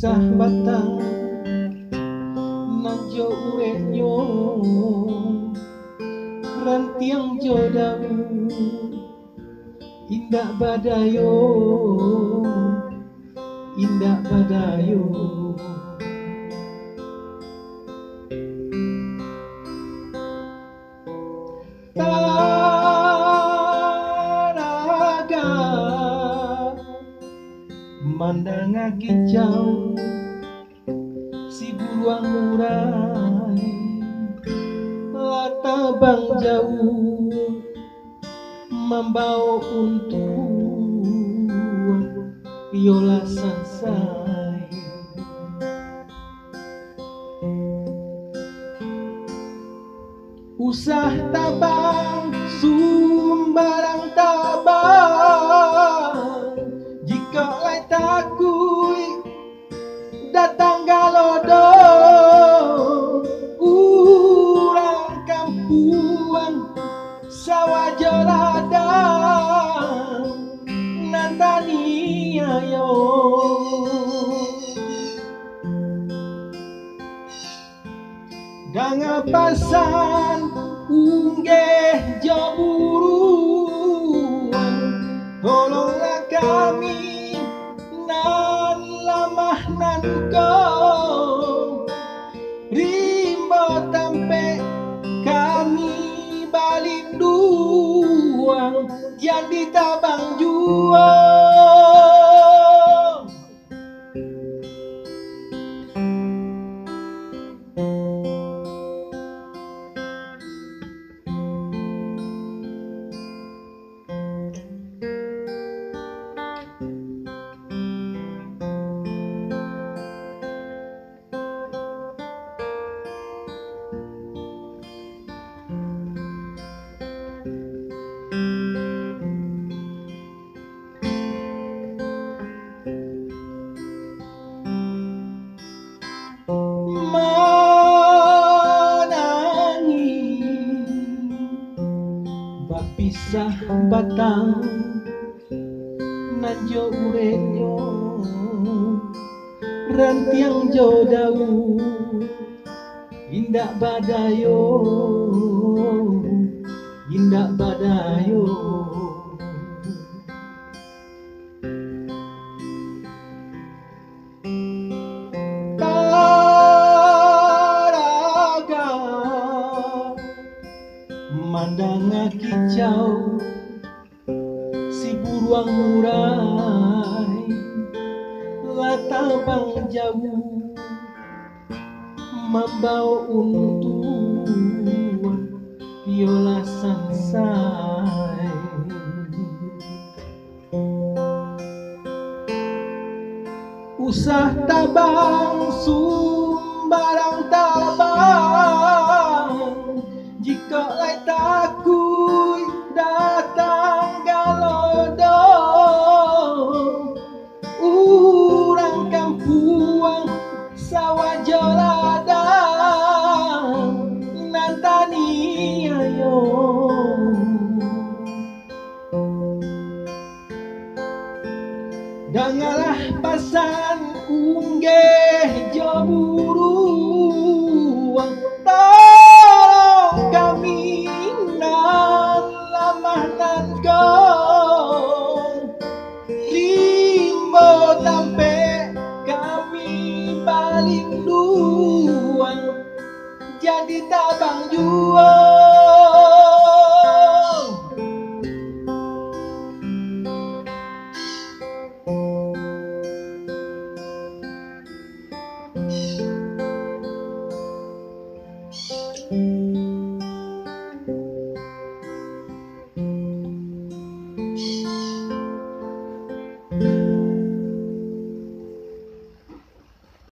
Pisah batang nanjo urenyo rantiang jodau indah badayo indah badayo taraga mandang kicau si buruang murai latabang jauh membawa untuan viola sansai usah tabang sumbarang tabang jika lai takui datang galodo urang kampuan sawajo ladang nantani ayo dangapasan unggeh jaburuan tolonglah kami nan lamah nan kau rimbo tampe kami balinduang jadi tabang juang pisah batang nanjo urenyo rantiang jodau indah badayo indah badayo taraga mandang kicau si buruang murai latabang jauh membawa untuan viola sansai usah tabang sumbarang tabang jika lai takui datang galodo urang kampuang sawajo ladang nantani ayo dangalah pasan unggeh jaburuang tolong kami nan lamah nan gong rimbo tampe kami balinduang jadi tabang juang